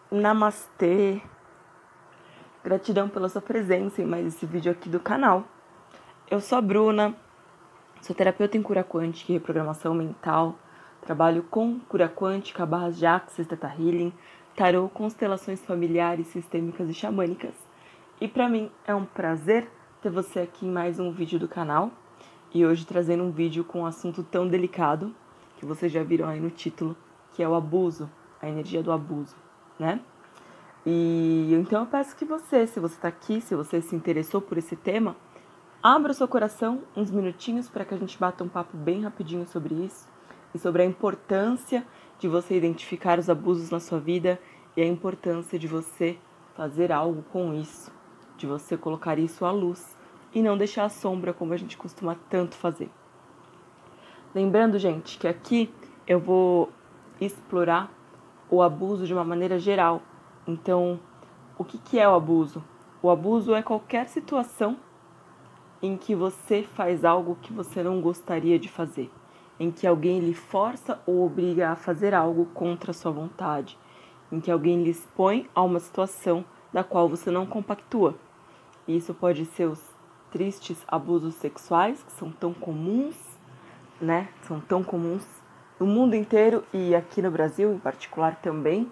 Namastê, gratidão pela sua presença em mais esse vídeo aqui do canal. Eu sou a Bruna, sou terapeuta em cura quântica e reprogramação mental, trabalho com cura quântica, barras de Axis, Theta Healing, tarô, constelações familiares, sistêmicas e xamânicas. E pra mim é um prazer ter você aqui em mais um vídeo do canal e hoje trazendo um vídeo com um assunto tão delicado que vocês já viram aí no título, que é o abuso, a energia do abuso, né? E então eu peço que você, se você está aqui, se você se interessou por esse tema, abra o seu coração uns minutinhos para que a gente bata um papo bem rapidinho sobre isso e sobre a importância de você identificar os abusos na sua vida e a importância de você fazer algo com isso, de você colocar isso à luz e não deixar a sombra como a gente costuma tanto fazer. Lembrando, gente, que aqui eu vou explorar o abuso de uma maneira geral. Então, o que é o abuso? O abuso é qualquer situação em que você faz algo que você não gostaria de fazer, em que alguém lhe força ou obriga a fazer algo contra a sua vontade, em que alguém lhe expõe a uma situação da qual você não compactua. E isso pode ser os tristes abusos sexuais, que são tão comuns, né? São tão comuns no mundo inteiro e aqui no Brasil em particular também,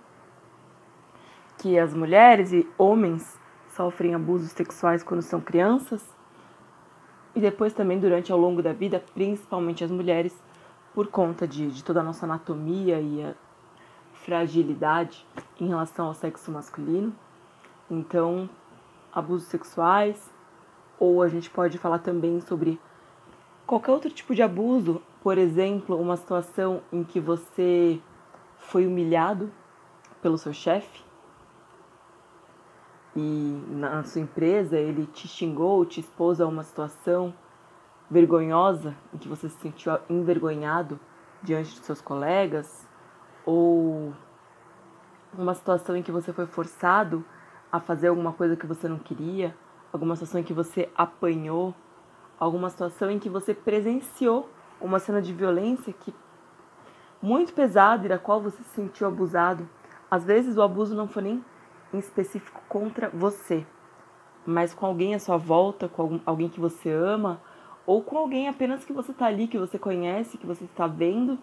que as mulheres e homens sofrem abusos sexuais quando são crianças e depois também durante ao longo da vida, principalmente as mulheres, por conta de toda a nossa anatomia e a fragilidade em relação ao sexo masculino. Então, abusos sexuais, ou a gente pode falar também sobre qualquer outro tipo de abuso, por exemplo, uma situação em que você foi humilhado pelo seu chefe e na sua empresa ele te xingou, te expôs a uma situação vergonhosa em que você se sentiu envergonhado diante de seus colegas, ou uma situação em que você foi forçado a fazer alguma coisa que você não queria, alguma situação em que você apanhou, alguma situação em que você presenciou uma cena de violência que muito pesada e da qual você se sentiu abusado. Às vezes o abuso não foi nem em específico contra você, mas com alguém à sua volta, com alguém que você ama, ou com alguém apenas que você está ali, que você conhece, que você está vendo,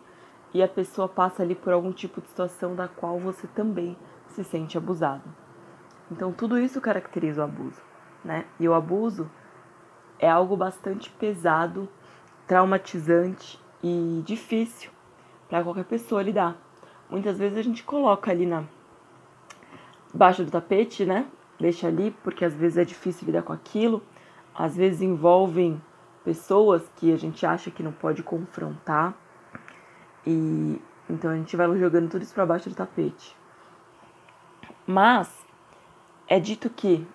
e a pessoa passa ali por algum tipo de situação da qual você também se sente abusado. Então tudo isso caracteriza o abuso, né? E o abuso é algo bastante pesado, traumatizante e difícil para qualquer pessoa lidar. Muitas vezes a gente coloca ali debaixo do tapete, né? Deixa ali porque às vezes é difícil lidar com aquilo. Às vezes envolvem pessoas que a gente acha que não pode confrontar. E então a gente vai jogando tudo isso para baixo do tapete. Mas é dito que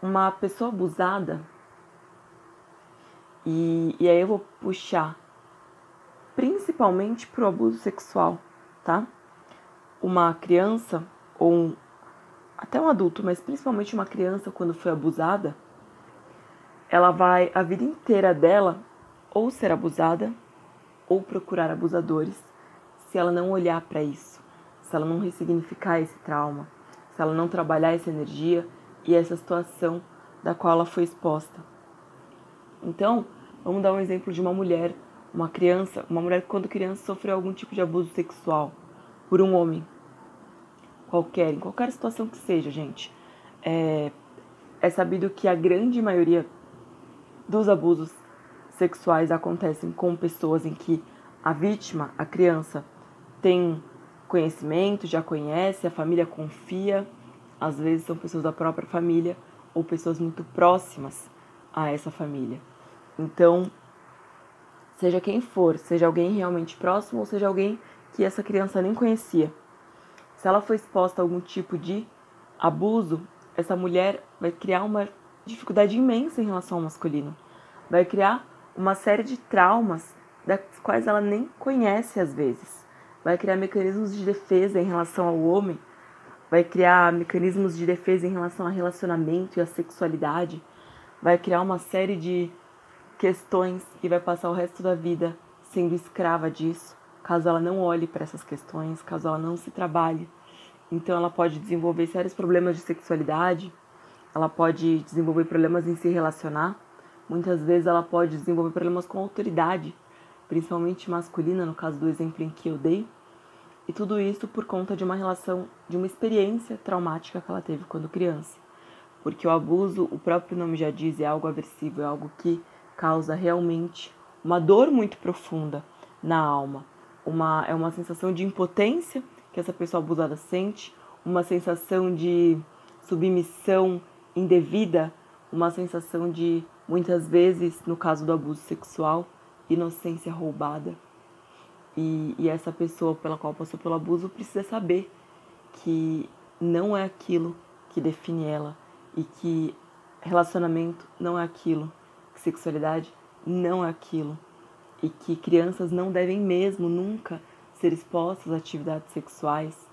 uma pessoa abusada, e aí eu vou puxar principalmente pro abuso sexual, tá? Uma criança ou até um adulto, mas principalmente uma criança quando foi abusada, ela vai a vida inteira dela ou ser abusada ou procurar abusadores se ela não olhar para isso, se ela não ressignificar esse trauma, se ela não trabalhar essa energia e essa situação da qual ela foi exposta. Então, vamos dar um exemplo de uma mulher, uma mulher que quando criança sofreu algum tipo de abuso sexual por um homem qualquer, em qualquer situação que seja, gente. É sabido que a grande maioria dos abusos sexuais acontecem com pessoas em que a vítima, a criança, tem conhecimento, já conhece, a família confia, às vezes são pessoas da própria família ou pessoas muito próximas a essa família. Então, seja quem for, seja alguém realmente próximo ou seja alguém que essa criança nem conhecia, se ela foi exposta a algum tipo de abuso, essa mulher vai criar uma dificuldade imensa em relação ao masculino. Vai criar uma série de traumas das quais ela nem conhece às vezes. Vai criar mecanismos de defesa em relação ao homem. Vai criar mecanismos de defesa em relação ao relacionamento e à sexualidade. Vai criar uma série de questões e vai passar o resto da vida sendo escrava disso, caso ela não olhe para essas questões, caso ela não se trabalhe. Então ela pode desenvolver sérios problemas de sexualidade, ela pode desenvolver problemas em se relacionar, muitas vezes ela pode desenvolver problemas com autoridade, principalmente masculina, no caso do exemplo em que eu dei, e tudo isso por conta de uma relação, de uma experiência traumática que ela teve quando criança. Porque o abuso, o próprio nome já diz, é algo aversivo, é algo que causa realmente uma dor muito profunda na alma. É uma sensação de impotência que essa pessoa abusada sente, uma sensação de submissão indevida, uma sensação de, muitas vezes, no caso do abuso sexual, inocência roubada. E essa pessoa pela qual passou pelo abuso precisa saber que não é aquilo que define ela e que relacionamento não é aquilo, que sexualidade não é aquilo e que crianças não devem mesmo nunca ser expostas a atividades sexuais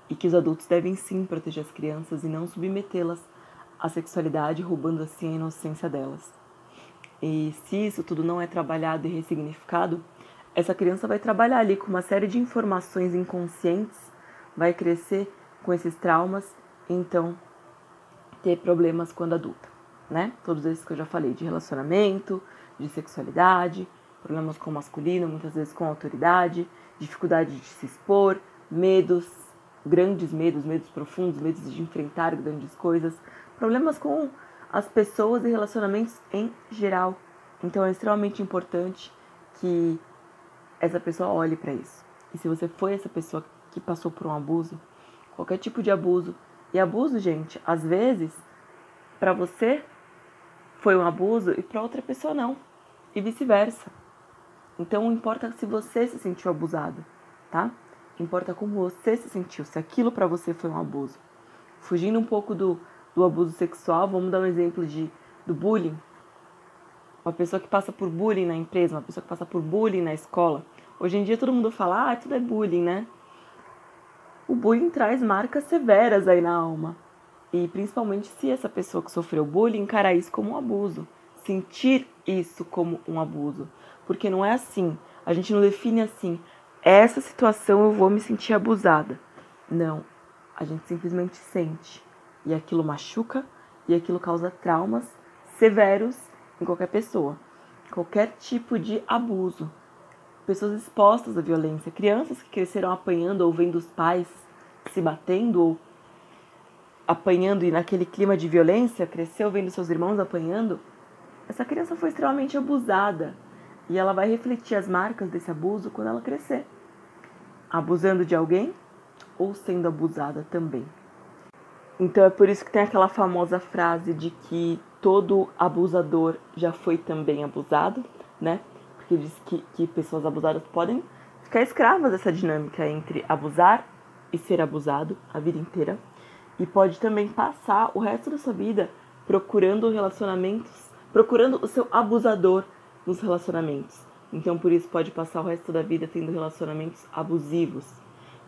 e que os adultos devem sim proteger as crianças e não submetê-las à sexualidade, roubando assim a inocência delas. E se isso tudo não é trabalhado e ressignificado, essa criança vai trabalhar ali com uma série de informações inconscientes, vai crescer com esses traumas e então ter problemas quando adulta, né? Todos esses que eu já falei, de relacionamento, de sexualidade, problemas com o masculino, muitas vezes com autoridade, dificuldade de se expor, medos, grandes medos, medos profundos, medos de enfrentar grandes coisas, problemas com as pessoas e relacionamentos em geral. Então é extremamente importante que essa pessoa olhe para isso. E se você foi essa pessoa que passou por um abuso, qualquer tipo de abuso, e abuso, gente, às vezes, para você foi um abuso e para outra pessoa não, e vice-versa. Então, não importa se você se sentiu abusado, tá? Importa como você se sentiu, se aquilo para você foi um abuso. Fugindo um pouco do abuso sexual, vamos dar um exemplo do bullying. Uma pessoa que passa por bullying na empresa, uma pessoa que passa por bullying na escola. Hoje em dia todo mundo fala, tudo é bullying, né? O bullying traz marcas severas aí na alma. E principalmente se essa pessoa que sofreu bullying encarar isso como um abuso. Sentir isso como um abuso. Porque não é assim. A gente não define assim, essa situação eu vou me sentir abusada. Não. A gente simplesmente sente. E aquilo machuca e aquilo causa traumas severos em qualquer pessoa. Qualquer tipo de abuso. Pessoas expostas à violência. Crianças que cresceram apanhando ou vendo os pais se batendo ou apanhando e naquele clima de violência, cresceu vendo seus irmãos apanhando. Essa criança foi extremamente abusada. E ela vai refletir as marcas desse abuso quando ela crescer. Abusando de alguém ou sendo abusada também. Então é por isso que tem aquela famosa frase de que todo abusador já foi também abusado, né? Porque diz que pessoas abusadas podem ficar escravas dessa dinâmica entre abusar e ser abusado a vida inteira. E pode também passar o resto da sua vida procurando relacionamentos, procurando o seu abusador nos relacionamentos. Então por isso pode passar o resto da vida tendo relacionamentos abusivos.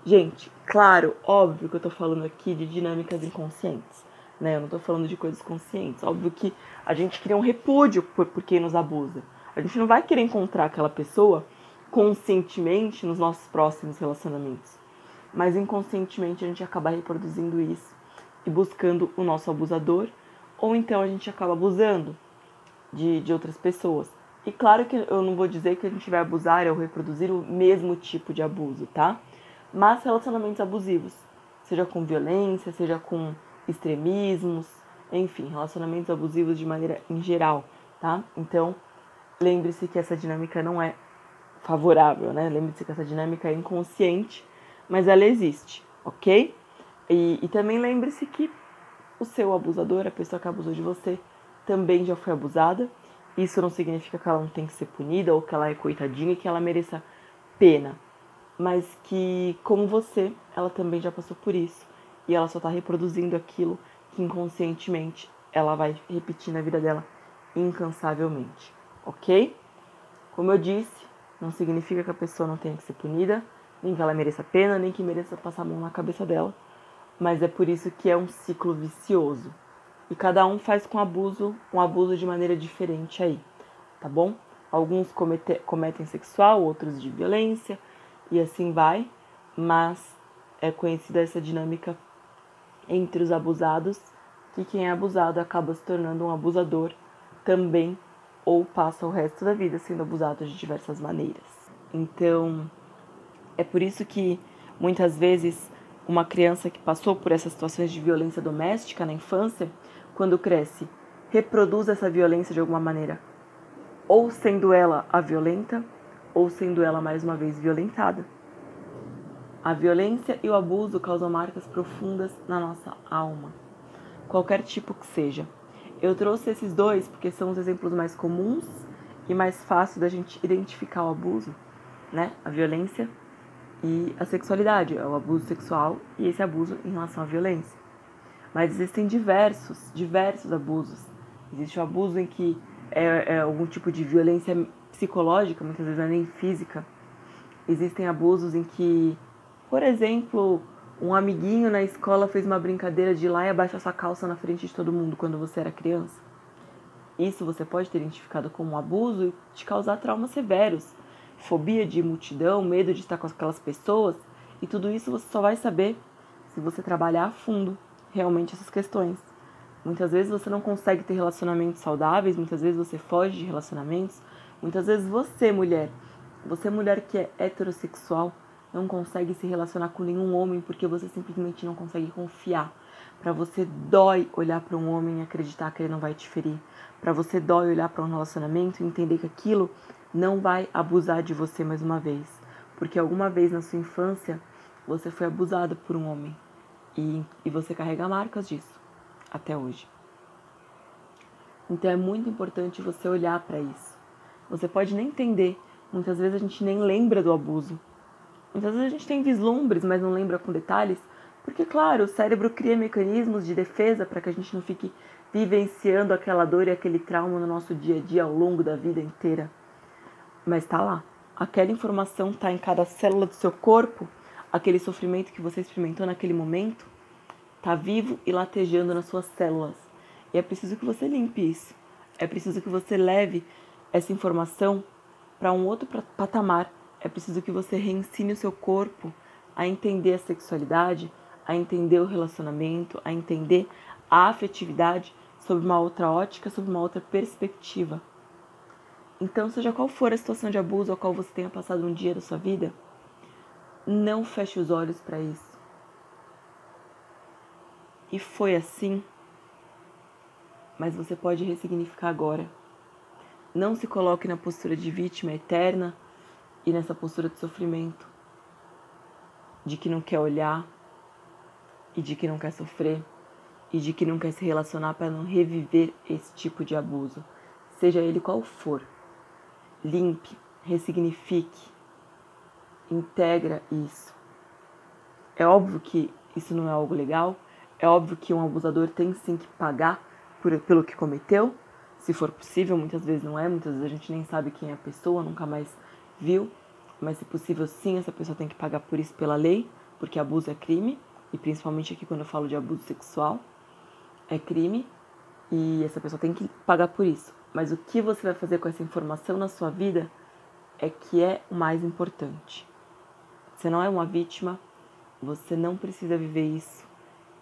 Gente, claro, óbvio que eu tô falando aqui de dinâmicas inconscientes, né? Eu não tô falando de coisas conscientes. Óbvio que a gente cria um repúdio por quem nos abusa. A gente não vai querer encontrar aquela pessoa conscientemente nos nossos próximos relacionamentos. Mas inconscientemente a gente acaba reproduzindo isso e buscando o nosso abusador, ou então a gente acaba abusando de outras pessoas. E claro que eu não vou dizer que a gente vai abusar ou reproduzir o mesmo tipo de abuso, tá? Mas relacionamentos abusivos, seja com violência, seja com extremismos, enfim, relacionamentos abusivos de maneira em geral, tá? Então, lembre-se que essa dinâmica não é favorável, né? Lembre-se que essa dinâmica é inconsciente, mas ela existe, ok? E também lembre-se que o seu abusador, a pessoa que abusou de você, também já foi abusada. Isso não significa que ela não tem que ser punida ou que ela é coitadinha e que ela mereça pena. Mas que, como você, ela também já passou por isso. E ela só está reproduzindo aquilo que inconscientemente ela vai repetir na vida dela incansavelmente, ok? Como eu disse, não significa que a pessoa não tenha que ser punida, nem que ela mereça pena, nem que mereça passar a mão na cabeça dela. Mas é por isso que é um ciclo vicioso. E cada um faz com um abuso de maneira diferente aí, tá bom? Alguns cometem sexual, outros de violência, e assim vai, mas é conhecida essa dinâmica entre os abusados, que quem é abusado acaba se tornando um abusador também, ou passa o resto da vida sendo abusado de diversas maneiras. Então, é por isso que muitas vezes uma criança que passou por essas situações de violência doméstica na infância, quando cresce, reproduz essa violência de alguma maneira, ou sendo ela a violenta, ou sendo ela mais uma vez violentada. A violência e o abuso causam marcas profundas na nossa alma, qualquer tipo que seja. Eu trouxe esses dois porque são os exemplos mais comuns e mais fáceis da gente identificar o abuso, né? A violência e a sexualidade, o abuso sexual e esse abuso em relação à violência. Mas existem diversos abusos. Existe o abuso em que é algum tipo de violência psicológica, muitas vezes não é nem física. Existem abusos em que, por exemplo, um amiguinho na escola fez uma brincadeira de ir lá e abaixar sua calça na frente de todo mundo quando você era criança. Isso você pode ter identificado como um abuso e te causar traumas severos. Fobia de multidão, medo de estar com aquelas pessoas. E tudo isso você só vai saber se você trabalhar a fundo realmente essas questões. Muitas vezes você não consegue ter relacionamentos saudáveis, muitas vezes você foge de relacionamentos. Muitas vezes você mulher que é heterossexual, não consegue se relacionar com nenhum homem porque você simplesmente não consegue confiar. Para você dói olhar para um homem e acreditar que ele não vai te ferir. Para você dói olhar para um relacionamento e entender que aquilo não vai abusar de você mais uma vez. Porque alguma vez na sua infância você foi abusado por um homem. E você carrega marcas disso até hoje. Então é muito importante você olhar para isso. Você pode nem entender. Muitas vezes a gente nem lembra do abuso. Muitas vezes a gente tem vislumbres, mas não lembra com detalhes. Porque, claro, o cérebro cria mecanismos de defesa para que a gente não fique vivenciando aquela dor e aquele trauma no nosso dia a dia ao longo da vida inteira. Mas tá lá. Aquela informação tá em cada célula do seu corpo. Aquele sofrimento que você experimentou naquele momento tá vivo e latejando nas suas células. E é preciso que você limpe isso. É preciso que você leve essa informação para um outro patamar. É preciso que você reensine o seu corpo a entender a sexualidade, a entender o relacionamento, a entender a afetividade sob uma outra ótica, sob uma outra perspectiva. Então, seja qual for a situação de abuso a qual você tenha passado um dia da sua vida, não feche os olhos para isso. E foi assim, mas você pode ressignificar agora. Não se coloque na postura de vítima eterna e nessa postura de sofrimento, de que não quer olhar, e de que não quer sofrer, e de que não quer se relacionar para não reviver esse tipo de abuso, seja ele qual for. Limpe, ressignifique, integra isso. É óbvio que isso não é algo legal, é óbvio que um abusador tem sim que pagar pelo que cometeu, se for possível, muitas vezes não é, muitas vezes a gente nem sabe quem é a pessoa, nunca mais viu, mas se possível sim, essa pessoa tem que pagar por isso pela lei, porque abuso é crime, e principalmente aqui quando eu falo de abuso sexual, é crime, e essa pessoa tem que pagar por isso. Mas o que você vai fazer com essa informação na sua vida é que é o mais importante. Você não é uma vítima, você não precisa viver isso,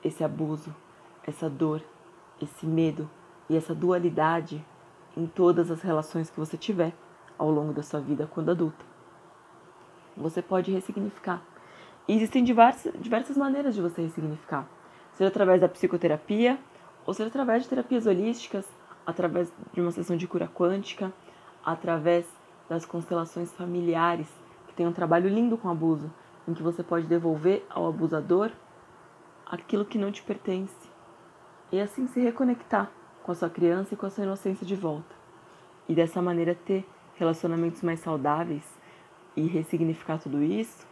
esse abuso, essa dor, esse medo e essa dualidade em todas as relações que você tiver ao longo da sua vida quando adulta. Você pode ressignificar. E existem diversas maneiras de você ressignificar. Seja através da psicoterapia, ou seja através de terapias holísticas, através de uma sessão de cura quântica, através das constelações familiares, que tem um trabalho lindo com abuso, em que você pode devolver ao abusador aquilo que não te pertence. E assim se reconectar com a sua criança e com a sua inocência de volta. E dessa maneira ter relacionamentos mais saudáveis e ressignificar tudo isso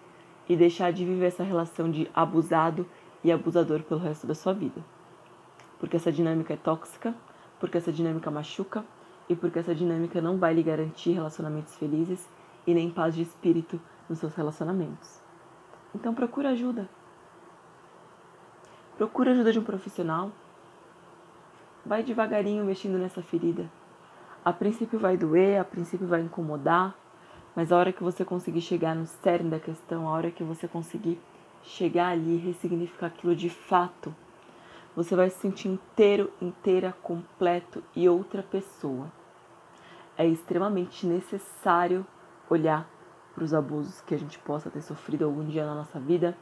e deixar de viver essa relação de abusado e abusador pelo resto da sua vida. Porque essa dinâmica é tóxica, porque essa dinâmica machuca e porque essa dinâmica não vai lhe garantir relacionamentos felizes e nem paz de espírito nos seus relacionamentos. Então procura ajuda. Procura ajuda de um profissional. Vai devagarinho mexendo nessa ferida. A princípio vai doer, a princípio vai incomodar, mas a hora que você conseguir chegar no cerne da questão, a hora que você conseguir chegar ali e ressignificar aquilo de fato, você vai se sentir inteiro, inteira, completo e outra pessoa. É extremamente necessário olhar para os abusos que a gente possa ter sofrido algum dia na nossa vida.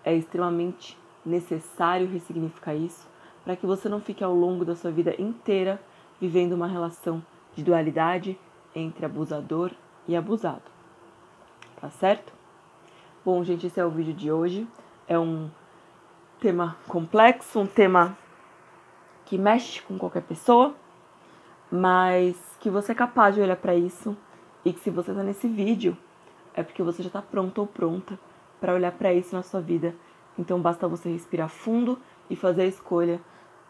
É extremamente necessário ressignificar isso para que você não fique ao longo da sua vida inteira vivendo uma relação de dualidade entre abusador e abusado. Tá certo? Bom, gente, esse é o vídeo de hoje. É um tema complexo, um tema que mexe com qualquer pessoa, mas que você é capaz de olhar para isso e que se você está nesse vídeo é porque você já está pronto ou pronta para olhar para isso na sua vida. Então basta você respirar fundo e fazer a escolha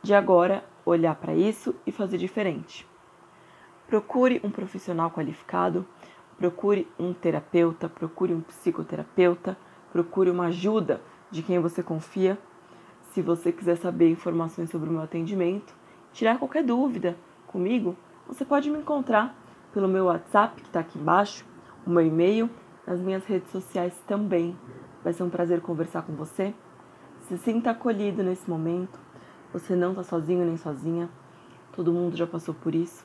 de agora olhar para isso e fazer diferente. Procure um profissional qualificado, procure um terapeuta, procure um psicoterapeuta, procure uma ajuda de quem você confia. Se você quiser saber informações sobre o meu atendimento, tirar qualquer dúvida comigo, você pode me encontrar pelo meu WhatsApp, que está aqui embaixo, o meu e-mail, nas minhas redes sociais também. Vai ser um prazer conversar com você. Se sinta acolhido nesse momento. Você não está sozinho nem sozinha. Todo mundo já passou por isso.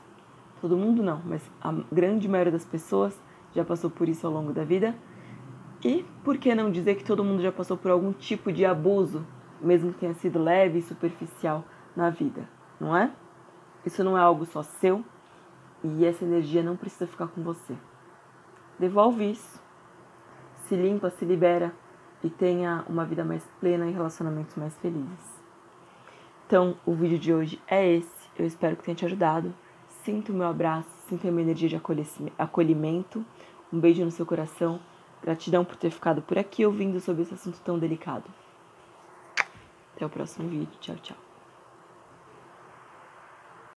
Todo mundo não, mas a grande maioria das pessoas já passou por isso ao longo da vida. E por que não dizer que todo mundo já passou por algum tipo de abuso, mesmo que tenha sido leve e superficial na vida, não é? Isso não é algo só seu e essa energia não precisa ficar com você. Devolve isso, se limpa, se libera e tenha uma vida mais plena e relacionamentos mais felizes. Então, o vídeo de hoje é esse. Eu espero que tenha te ajudado. Sinta o meu abraço, sinta a minha energia de acolhimento. Um beijo no seu coração. Gratidão por ter ficado por aqui ouvindo sobre esse assunto tão delicado. Até o próximo vídeo. Tchau, tchau.